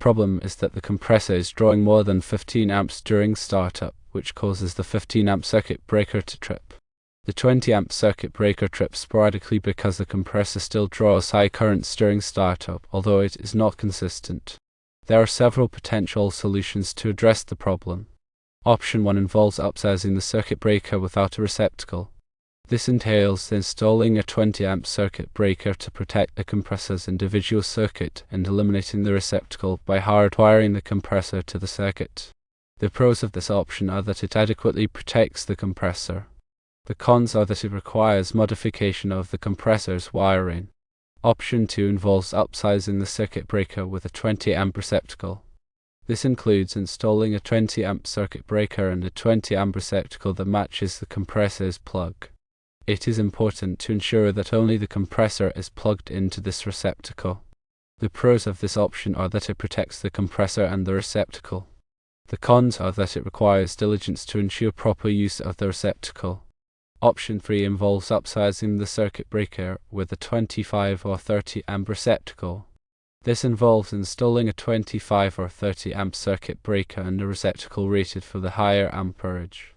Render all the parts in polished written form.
problem is that the compressor is drawing more than 15 amps during startup, which causes the 15 amp circuit breaker to trip. The 20 amp circuit breaker trips sporadically because the compressor still draws high currents during startup, although it is not consistent. There are several potential solutions to address the problem. Option 1 involves upsizing the circuit breaker without a receptacle. This entails installing a 20 amp circuit breaker to protect the compressor's individual circuit and eliminating the receptacle by hardwiring the compressor to the circuit. The pros of this option are that it adequately protects the compressor. The cons are that it requires modification of the compressor's wiring. Option 2 involves upsizing the circuit breaker with a 20 amp receptacle. This includes installing a 20 amp circuit breaker and a 20 amp receptacle that matches the compressor's plug. It is important to ensure that only the compressor is plugged into this receptacle. The pros of this option are that it protects the compressor and the receptacle. The cons are that it requires diligence to ensure proper use of the receptacle. Option 3 involves upsizing the circuit breaker with a 25 or 30 amp receptacle. This involves installing a 25 or 30 amp circuit breaker and a receptacle rated for the higher amperage.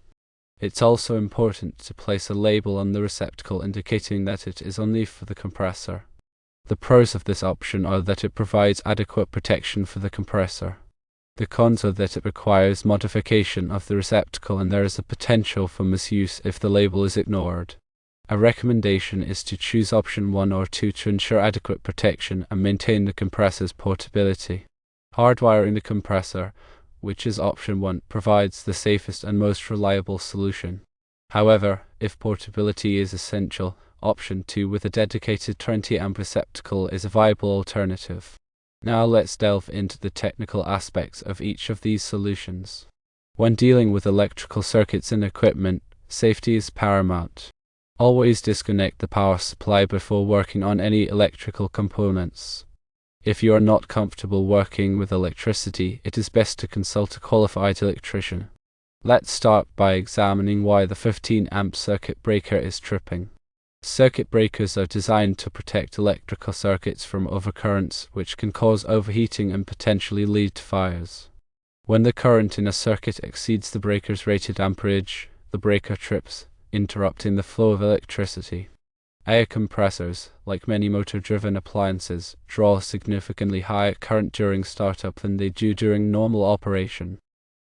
It's also important to place a label on the receptacle indicating that it is only for the compressor. The pros of this option are that it provides adequate protection for the compressor. The cons are that it requires modification of the receptacle and there is a potential for misuse if the label is ignored. A recommendation is to choose option 1 or 2 to ensure adequate protection and maintain the compressor's portability. Hardwiring the compressor, which is option 1, provides the safest and most reliable solution. However, if portability is essential, option 2 with a dedicated 20 amp receptacle is a viable alternative. Now let's delve into the technical aspects of each of these solutions. When dealing with electrical circuits and equipment, safety is paramount. Always disconnect the power supply before working on any electrical components. If you are not comfortable working with electricity, it is best to consult a qualified electrician. Let's start by examining why the 15 amp circuit breaker is tripping. Circuit breakers are designed to protect electrical circuits from overcurrents, which can cause overheating and potentially lead to fires. When the current in a circuit exceeds the breaker's rated amperage, the breaker trips, interrupting the flow of electricity. Air compressors, like many motor-driven appliances, draw significantly higher current during startup than they do during normal operation.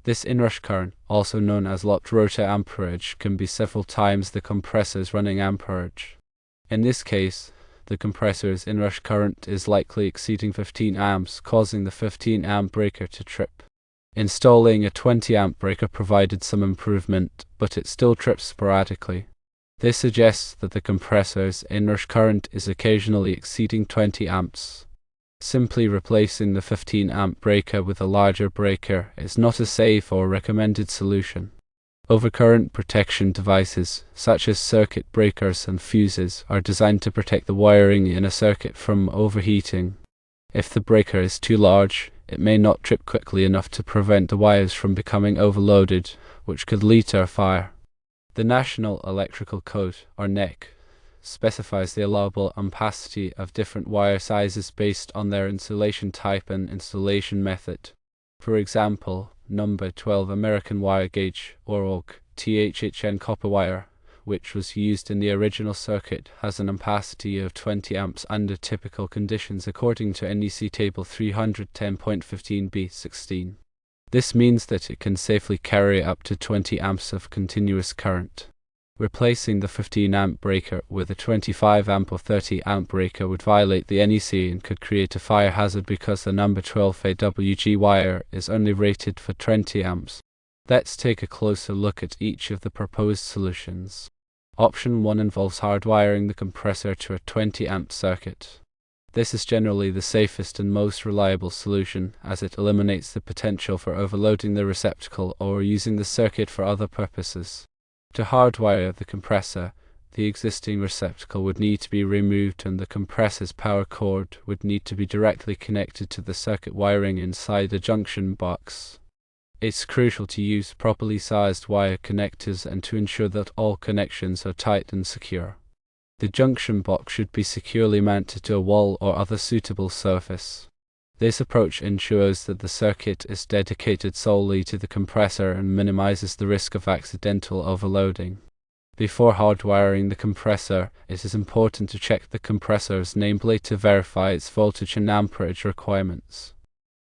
This inrush current, also known as locked rotor amperage, can be several times the compressor's running amperage. In this case, the compressor's inrush current is likely exceeding 15 amps, causing the 15 amp breaker to trip. Installing a 20 amp breaker provided some improvement, but it still trips sporadically. This suggests that the compressor's inrush current is occasionally exceeding 20 amps. Simply replacing the 15 amp breaker with a larger breaker is not a safe or recommended solution. Overcurrent protection devices, such as circuit breakers and fuses, are designed to protect the wiring in a circuit from overheating. If the breaker is too large, it may not trip quickly enough to prevent the wires from becoming overloaded, which could lead to a fire. The National Electrical Code, or NEC, specifies the allowable ampacity of different wire sizes based on their insulation type and installation method. For example, number 12 American wire gauge, or OG, THHN copper wire, which was used in the original circuit, has an ampacity of 20 amps under typical conditions according to NEC Table 310.15b16. This means that it can safely carry up to 20 amps of continuous current. Replacing the 15 amp breaker with a 25 amp or 30 amp breaker would violate the NEC and could create a fire hazard because the number 12 AWG wire is only rated for 20 amps. Let's take a closer look at each of the proposed solutions. Option 1 involves hardwiring the compressor to a 20 amp circuit. This is generally the safest and most reliable solution, as it eliminates the potential for overloading the receptacle or using the circuit for other purposes. To hardwire the compressor, the existing receptacle would need to be removed and the compressor's power cord would need to be directly connected to the circuit wiring inside the junction box. It's crucial to use properly sized wire connectors and to ensure that all connections are tight and secure. The junction box should be securely mounted to a wall or other suitable surface. This approach ensures that the circuit is dedicated solely to the compressor and minimizes the risk of accidental overloading. Before hardwiring the compressor, it is important to check the compressor's nameplate to verify its voltage and amperage requirements.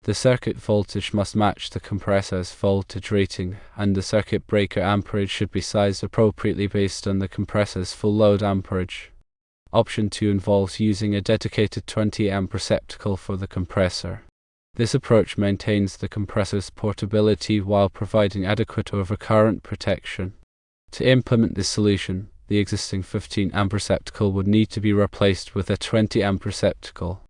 The circuit voltage must match the compressor's voltage rating, and the circuit breaker amperage should be sized appropriately based on the compressor's full load amperage. Option 2 involves using a dedicated 20 amp receptacle for the compressor. This approach maintains the compressor's portability while providing adequate overcurrent protection. To implement this solution, the existing 15 amp receptacle would need to be replaced with a 20 amp receptacle.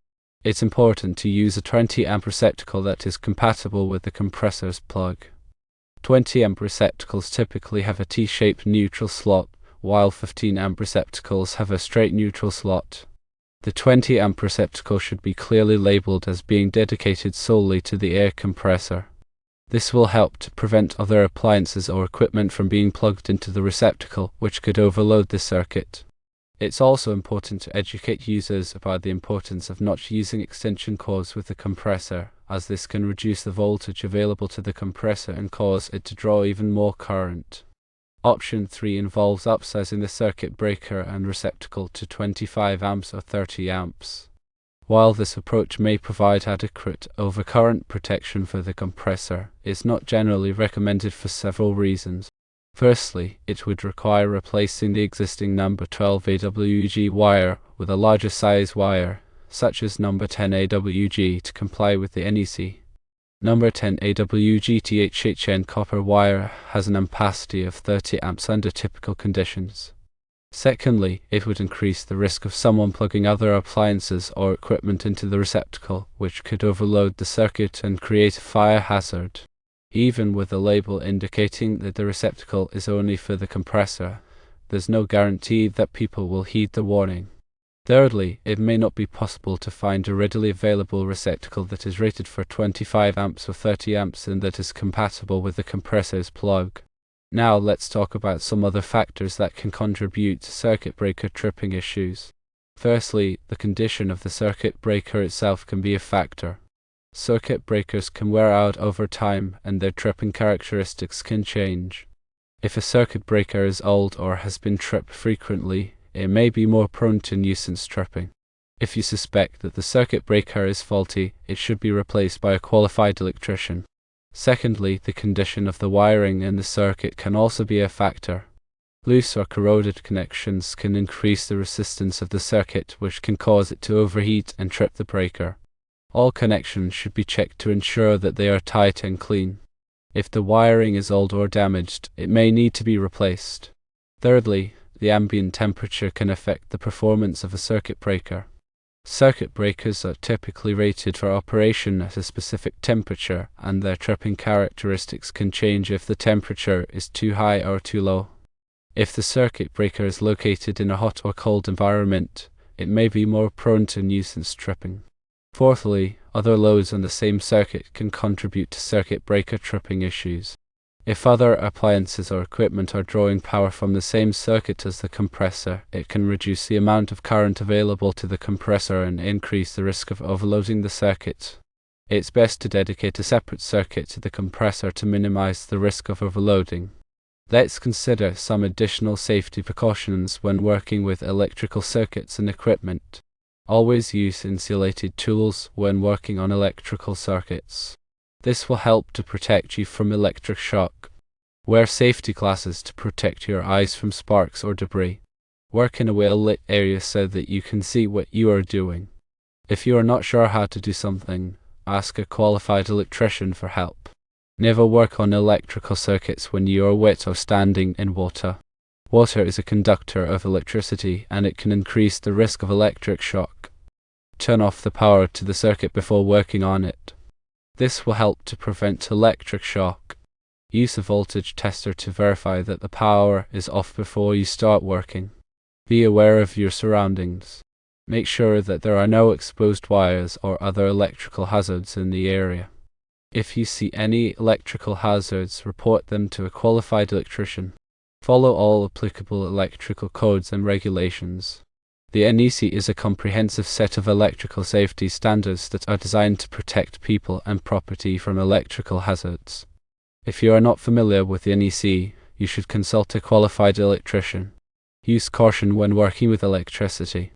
It's important to use a 20 amp receptacle that is compatible with the compressor's plug. 20 amp receptacles typically have a T-shaped neutral slot, while 15 amp receptacles have a straight neutral slot. The 20 amp receptacle should be clearly labeled as being dedicated solely to the air compressor. This will help to prevent other appliances or equipment from being plugged into the receptacle, which could overload the circuit. It's also important to educate users about the importance of not using extension cords with the compressor, as this can reduce the voltage available to the compressor and cause it to draw even more current. Option 3 involves upsizing the circuit breaker and receptacle to 25 amps or 30 amps. While this approach may provide adequate overcurrent protection for the compressor, it's not generally recommended for several reasons. Firstly, it would require replacing the existing number 12 AWG wire with a larger size wire, such as number 10 AWG, to comply with the NEC. Number 10 AWG THHN copper wire has an ampacity of 30 amps under typical conditions. Secondly, it would increase the risk of someone plugging other appliances or equipment into the receptacle, which could overload the circuit and create a fire hazard. Even with a label indicating that the receptacle is only for the compressor, there's no guarantee that people will heed the warning. Thirdly, it may not be possible to find a readily available receptacle that is rated for 25 amps or 30 amps and that is compatible with the compressor's plug. Now let's talk about some other factors that can contribute to circuit breaker tripping issues. Firstly, the condition of the circuit breaker itself can be a factor. Circuit breakers can wear out over time and their tripping characteristics can change. If a circuit breaker is old or has been tripped frequently, it may be more prone to nuisance tripping. If you suspect that the circuit breaker is faulty, it should be replaced by a qualified electrician. Secondly, the condition of the wiring in the circuit can also be a factor. Loose or corroded connections can increase the resistance of the circuit, which can cause it to overheat and trip the breaker. All connections should be checked to ensure that they are tight and clean. If the wiring is old or damaged, it may need to be replaced. Thirdly, the ambient temperature can affect the performance of a circuit breaker. Circuit breakers are typically rated for operation at a specific temperature, and their tripping characteristics can change if the temperature is too high or too low. If the circuit breaker is located in a hot or cold environment, it may be more prone to nuisance tripping. Fourthly, other loads on the same circuit can contribute to circuit breaker tripping issues. If other appliances or equipment are drawing power from the same circuit as the compressor, it can reduce the amount of current available to the compressor and increase the risk of overloading the circuit. It's best to dedicate a separate circuit to the compressor to minimize the risk of overloading. Let's consider some additional safety precautions when working with electrical circuits and equipment. Always use insulated tools when working on electrical circuits. This will help to protect you from electric shock. Wear safety glasses to protect your eyes from sparks or debris. Work in a well-lit area so that you can see what you are doing. If you are not sure how to do something, ask a qualified electrician for help. Never work on electrical circuits when you are wet or standing in water. Water is a conductor of electricity and it can increase the risk of electric shock. Turn off the power to the circuit before working on it. This will help to prevent electric shock. Use a voltage tester to verify that the power is off before you start working. Be aware of your surroundings. Make sure that there are no exposed wires or other electrical hazards in the area. If you see any electrical hazards, report them to a qualified electrician. Follow all applicable electrical codes and regulations. The NEC is a comprehensive set of electrical safety standards that are designed to protect people and property from electrical hazards. If you are not familiar with the NEC, you should consult a qualified electrician. Use caution when working with electricity.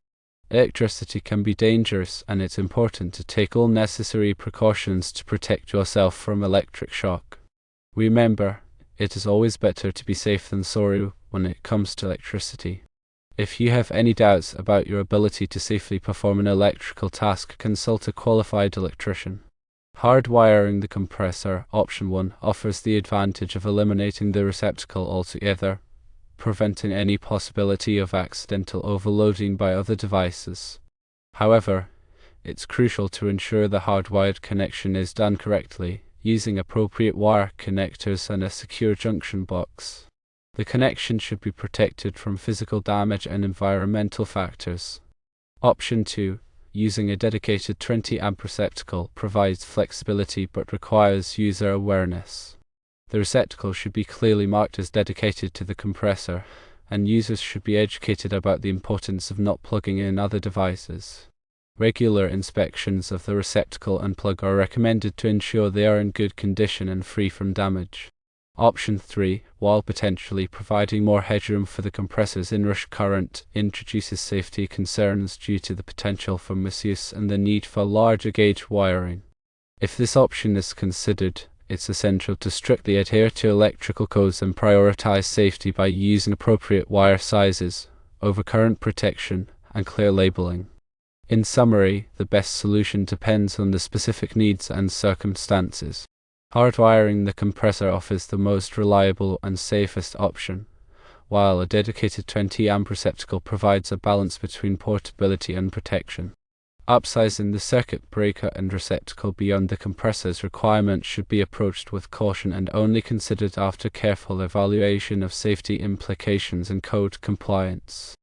Electricity can be dangerous, and it's important to take all necessary precautions to protect yourself from electric shock. Remember, it is always better to be safe than sorry when it comes to electricity. If you have any doubts about your ability to safely perform an electrical task, consult a qualified electrician. Hardwiring the compressor, option 1, offers the advantage of eliminating the receptacle altogether, preventing any possibility of accidental overloading by other devices. However, it's crucial to ensure the hardwired connection is done correctly, using appropriate wire connectors and a secure junction box. The connection should be protected from physical damage and environmental factors. Option 2, using a dedicated 20-amp receptacle, provides flexibility but requires user awareness. The receptacle should be clearly marked as dedicated to the compressor, and users should be educated about the importance of not plugging in other devices. Regular inspections of the receptacle and plug are recommended to ensure they are in good condition and free from damage. Option 3, while potentially providing more headroom for the compressor's inrush current, introduces safety concerns due to the potential for misuse and the need for larger gauge wiring. If this option is considered, it's essential to strictly adhere to electrical codes and prioritize safety by using appropriate wire sizes, overcurrent protection, and clear labeling. In summary, the best solution depends on the specific needs and circumstances. Hardwiring the compressor offers the most reliable and safest option, while a dedicated 20-amp receptacle provides a balance between portability and protection. Upsizing the circuit breaker and receptacle beyond the compressor's requirements should be approached with caution and only considered after careful evaluation of safety implications and code compliance.